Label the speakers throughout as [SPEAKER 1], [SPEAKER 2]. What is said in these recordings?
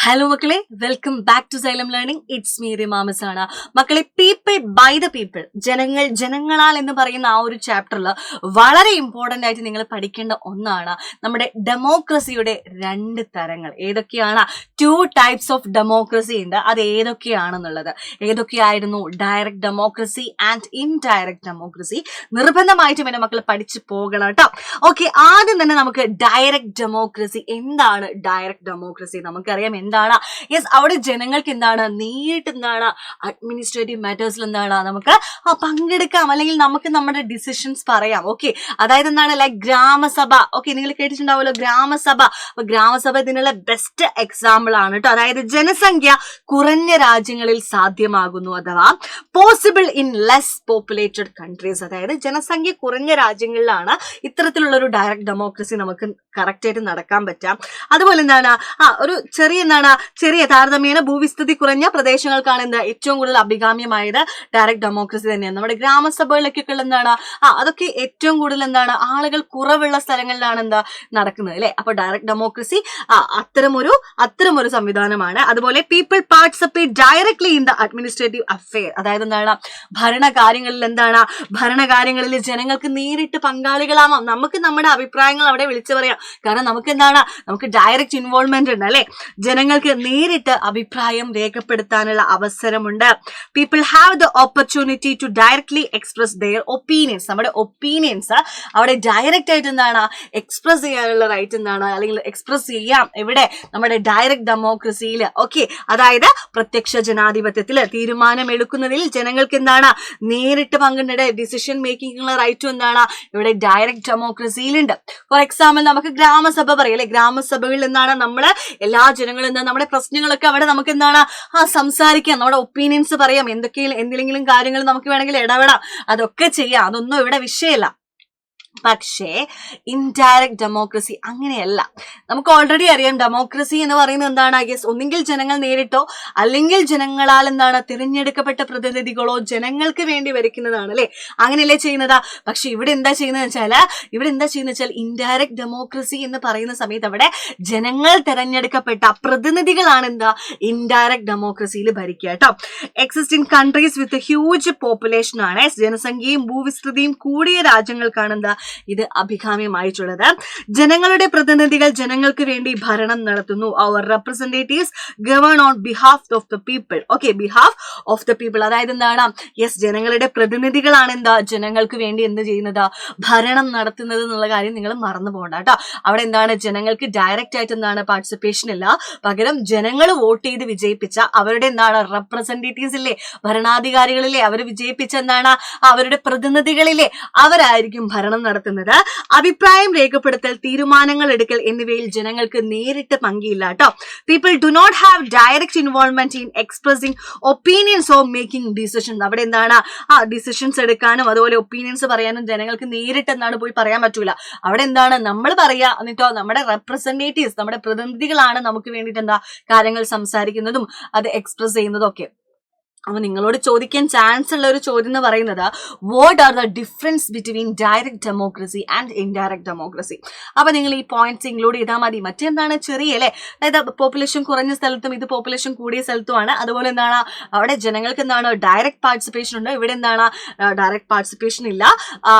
[SPEAKER 1] Hello മക്കളെ, welcome back to Xylem learning. It's me റിമാമസ് ആണ്. മക്കളെ, പീപ്പിൾ ബൈ ദ പീപ്പിൾ, ജനങ്ങളാൽ എന്ന് പറയുന്ന ആ ഒരു ചാപ്റ്ററിൽ വളരെ ഇമ്പോർട്ടന്റ് ആയിട്ട് നിങ്ങൾ പഠിക്കേണ്ട ഒന്നാണ് നമ്മുടെ ഡെമോക്രസിയുടെ രണ്ട് തരങ്ങൾ. ഏതൊക്കെയാണ്? 2 ടൈപ്സ് ഓഫ് ഡെമോക്രസി ഉണ്ട്. അത് ഏതൊക്കെയാണെന്നുള്ളത്. ഏതൊക്കെയായിരുന്നു? Direct democracy and indirect democracy. നിർബന്ധമായിട്ടും എന്റെ മക്കൾ പഠിച്ചു പോകണം കേട്ടോ. ഓക്കെ, ആദ്യം തന്നെ നമുക്ക് ഡയറക്റ്റ് ഡെമോക്രസി. എന്താണ് ഡയറക്റ്റ് ഡെമോക്രസി? നമുക്കറിയാം എന്താണ്. യെസ്, അവിടെ ജനങ്ങൾക്ക് എന്താണ്, നേരിട്ട് എന്താണ്, അഡ്മിനിസ്ട്രേറ്റീവ് മാറ്റേഴ്സിൽ എന്താണ് നമുക്ക് പങ്കെടുക്കാം, അല്ലെങ്കിൽ നമുക്ക് നമ്മുടെ ഡിസിഷൻസ് പറയാം. ഓക്കെ, അതായത് എന്താണ്, ലൈക് ഗ്രാമസഭ. ഓക്കെ, നിങ്ങൾ കേട്ടിട്ടുണ്ടാവുമല്ലോ ഗ്രാമസഭ. അപ്പൊ ഗ്രാമസഭ ഇതിനുള്ള ബെസ്റ്റ് എക്സാമ്പിൾ ആണ് കേട്ടോ. അതായത് ജനസംഖ്യ കുറഞ്ഞ രാജ്യങ്ങളിൽ സാധ്യമാകുന്നു, അഥവാ possible in less populated countries. അതായത് ജനസംഖ്യ കുറഞ്ഞ രാജ്യങ്ങളിലാണ് ഇത്തരത്തിലുള്ള ഒരു ഡയറക്റ്റ് ഡെമോക്രസി നമുക്ക് കറക്റ്റ് ആയിട്ട് നടക്കാൻ പറ്റാം. അതുപോലെ എന്താണ്, ഒരു ചെറിയ താരതമ്യേന ഭൂവിസ്തൃതി കുറഞ്ഞ പ്രദേശങ്ങൾക്കാണ് എന്താ ഏറ്റവും കൂടുതൽ അഭികാമ്യമായത് ഡയറക്റ്റ് ഡെമോക്രസി തന്നെയാണ്. നമ്മുടെ ഗ്രാമസഭകളിലേക്കൊക്കെ എന്താണ്, അതൊക്കെ ഏറ്റവും കൂടുതൽ എന്താണ്, ആളുകൾ കുറവുള്ള സ്ഥലങ്ങളിലാണ് എന്താ നടക്കുന്നത് അല്ലെ. അപ്പൊ ഡയറക്റ്റ് ഡെമോക്രസി അത്തരമൊരു സംവിധാനമാണ്. അതുപോലെ people participate directly in the administrative affair. അതായത് എന്താണ്, ഭരണകാര്യങ്ങളിൽ ജനങ്ങൾക്ക് നേരിട്ട് പങ്കാളികളാവാം. നമുക്ക് നമ്മുടെ അഭിപ്രായങ്ങൾ അവിടെ വിളിച്ചു പറയാം. കാരണം നമുക്ക് ഡയറക്റ്റ് ഇൻവോൾവ്മെന്റ് ഉണ്ട് അല്ലെ. ജനങ്ങൾക്ക് നേരിട്ട് അഭിപ്രായം രേഖപ്പെടുത്താനുള്ള അവസരമുണ്ട്. People have the opportunity to directly express their opinions. നമ്മുടെ ഒപ്പീനിയൻസ് അവിടെ ഡയറക്റ്റ് ആയിട്ട് എന്താണ് എക്സ്പ്രസ് ചെയ്യാനുള്ള റൈറ്റ് എന്താണ്, അല്ലെങ്കിൽ എക്സ്പ്രസ് ചെയ്യാം. എവിടെ? നമ്മുടെ ഡയറക്റ്റ് ഡെമോക്രസിയിൽ. ഓക്കെ, അതായത് പ്രത്യക്ഷ ജനാധിപത്യത്തിൽ തീരുമാനം എടുക്കുന്നതിൽ ജനങ്ങൾക്ക് എന്താണ് നേരിട്ട് പങ്കിടേണ്ട ഡിസിഷൻ മേക്കിംഗ് റൈറ്റും എന്താണ് ഇവിടെ ഡയറക്റ്റ് ഡെമോക്രസിയിലുണ്ട്. ഫോർ എക്സാമ്പിൾ നമുക്ക് ഗ്രാമസഭ പറയും അല്ലെ. ഗ്രാമസഭകളിൽ എന്താണ് നമ്മള് എല്ലാ ജനങ്ങളും എന്താ നമ്മുടെ പ്രശ്നങ്ങളൊക്കെ അവിടെ നമുക്ക് എന്താണ് സംസാരിക്കാം, നമ്മുടെ ഒപ്പീനിയൻസ് പറയാം, എന്തെങ്കിലും കാര്യങ്ങൾ നമുക്ക് വേണമെങ്കിൽ ഇടപെടാം, അതൊക്കെ ചെയ്യാം. അതൊന്നും ഇവിടെ വിഷയമല്ല. പക്ഷേ ഇൻഡയറക്റ്റ് ഡെമോക്രസി അങ്ങനെയല്ല. നമുക്ക് ഓൾറെഡി അറിയാം ഡെമോക്രസി എന്ന് പറയുന്നത് എന്താണ്. യെസ്, ഒന്നെങ്കിൽ ജനങ്ങൾ നേരിട്ടോ അല്ലെങ്കിൽ ജനങ്ങളാൽ എന്താണ് തിരഞ്ഞെടുക്കപ്പെട്ട പ്രതിനിധികളോ ജനങ്ങൾക്ക് വേണ്ടി വരയ്ക്കുന്നതാണ് അല്ലെ. അങ്ങനെയല്ലേ ചെയ്യുന്നത്. പക്ഷെ ഇവിടെ എന്താ ചെയ്യുന്നത് വെച്ചാൽ ഇൻഡയറക്റ്റ് ഡെമോക്രസി എന്ന് പറയുന്ന സമയത്ത് അവിടെ ജനങ്ങൾ തിരഞ്ഞെടുക്കപ്പെട്ട പ്രതിനിധികളാണ് എന്താ ഇൻഡയറക്റ്റ് ഡെമോക്രസിയിൽ ഭരിക്കുക കേട്ടോ. എക്സിസ്റ്റിംഗ് കൺട്രീസ് വിത്ത് ഹ്യൂജ് പോപ്പുലേഷൻ ആണ്. ജനസംഖ്യയും ഭൂവിസ്തൃതിയും കൂടിയ രാജ്യങ്ങൾക്കാണ് എന്താ ഇത് അഭികാമ്യമായിട്ടുള്ളത്. ജനങ്ങളുടെ പ്രതിനിധികൾ ജനങ്ങൾക്ക് വേണ്ടി ഭരണം നടത്തുന്നു. അവർ representatives govern on behalf of the people. Okay, behalf of the people. അതായത് എന്താണ്, യെസ്, ജനങ്ങളുടെ പ്രതിനിധികളാണ് എന്താ ജനങ്ങൾക്ക് വേണ്ടി എന്ത് ചെയ്യുന്നത്, ഭരണം നടത്തുന്നത് എന്നുള്ള കാര്യം നിങ്ങൾ മറന്നു പോകണ്ട കേട്ടോ. അവിടെ എന്താണ്, ജനങ്ങൾക്ക് ഡയറക്റ്റ് ആയിട്ട് എന്താണ് പാർട്ടിസിപ്പേഷൻ ഇല്ല. പകരം ജനങ്ങൾ വോട്ട് ചെയ്ത് വിജയിപ്പിച്ച അവരുടെ എന്താണ് റെപ്രസെന്റേറ്റീവ്സ് ഇല്ലേ, ഭരണാധികാരികളിലെ അവർ വിജയിപ്പിച്ച എന്താണ് അവരുടെ പ്രതിനിധികളിലെ അവരായിരിക്കും ഭരണം നടത്തുന്നത്. അഭിപ്രായം രേഖപ്പെടുത്തൽ, തീരുമാനങ്ങൾ എടുക്കൽ എന്നിവയിൽ ജനങ്ങൾക്ക് നേരിട്ട് പങ്കില്ല കേട്ടോ. People do not have direct involvement in expressing opinions of making decisions. അവിടെ എന്താണ് ഡിസിഷൻസ് എടുക്കാനും അതുപോലെ ഒപ്പീനിയൻസ് പറയാനും ജനങ്ങൾക്ക് നേരിട്ട് എന്താണ് പോയി പറയാൻ പറ്റൂല. അവിടെ എന്താണ് നമ്മൾ പറയാ, എന്നിട്ടോ നമ്മുടെ റെപ്രസെന്റേറ്റീവ്സ്, നമ്മുടെ പ്രതിനിധികളാണ് നമുക്ക് വേണ്ടിയിട്ട് എന്താ കാര്യങ്ങൾ സംസാരിക്കുന്നതും അത് എക്സ്പ്രസ് ചെയ്യുന്നതും ഒക്കെ. അപ്പൊ നിങ്ങളോട് ചോദിക്കാൻ ചാൻസ് ഉള്ള ഒരു ചോദ്യം എന്ന് പറയുന്നത് what are the difference between direct democracy and indirect democracy. അപ്പൊ നിങ്ങൾ ഈ പോയിന്റ്സ് ഇൻക്ലൂഡ് ചെയ്താൽ മതി. മറ്റെന്താണ് ചെറിയ അല്ലെ, അതായത് പോപ്പുലേഷൻ കുറഞ്ഞ സ്ഥലത്തും ഇത് പോപ്പുലേഷൻ കൂടിയ സ്ഥലത്തുമാണ്. അതുപോലെ എന്താണ് അവിടെ ജനങ്ങൾക്ക് എന്താണ് ഡയറക്റ്റ് പാർട്ടിസിപ്പേഷൻ ഉണ്ട്, ഇവിടെ എന്താണ് ഡയറക്റ്റ് പാർട്ടിസിപ്പേഷൻ ഇല്ല.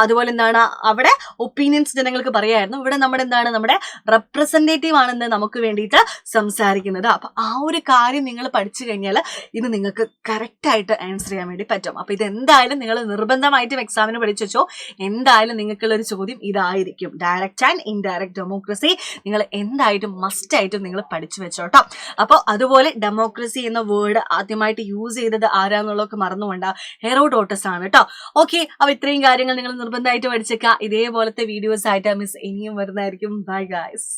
[SPEAKER 1] അതുപോലെ എന്താണ് അവിടെ ഒപ്പീനിയൻസ് ജനങ്ങൾക്ക് പറയായിരുന്നു, ഇവിടെ നമ്മുടെ റെപ്രസെന്റേറ്റീവ് ആണെന്ന് നമുക്ക് വേണ്ടിയിട്ട് സംസാരിക്കുന്നത്. അപ്പൊ ആ ഒരു കാര്യം നിങ്ങൾ പഠിച്ചു കഴിഞ്ഞാൽ ഇത് നിങ്ങൾക്ക് കറക്റ്റ് ആയിട്ട് ആൻസർ ചെയ്യാൻ വേണ്ടി പറ്റും. അപ്പൊ ഇത് എന്തായാലും നിങ്ങൾ നിർബന്ധമായിട്ടും എക്സാമിന് പഠിച്ചു വെച്ചോ. എന്തായാലും നിങ്ങൾക്കുള്ള ഒരു ചോദ്യം ഇതായിരിക്കും. ഡയറക്റ്റ് ആൻഡ് ഇൻഡയറക്റ്റ് ഡെമോക്രസി നിങ്ങൾ എന്തായിട്ടും മസ്റ്റ് ആയിട്ടും നിങ്ങൾ പഠിച്ചു വെച്ചോട്ടോ. അപ്പോൾ അതുപോലെ ഡെമോക്രസി എന്ന വേർഡ് ആദ്യമായിട്ട് യൂസ് ചെയ്തത് ആരാന്നുള്ളതൊക്കെ മറന്നുകൊണ്ട ഹെറോഡോട്ടസ് ആണ് കേട്ടോ. ഓക്കെ, അപ്പൊ ഇത്രയും കാര്യങ്ങൾ നിങ്ങൾ നിർബന്ധമായിട്ട് പഠിച്ചേക്കുക. ഇതേപോലത്തെ വീഡിയോസ് ആയിട്ട് മിസ് ഇനിയും വരുന്നതായിരിക്കും. Bye guys.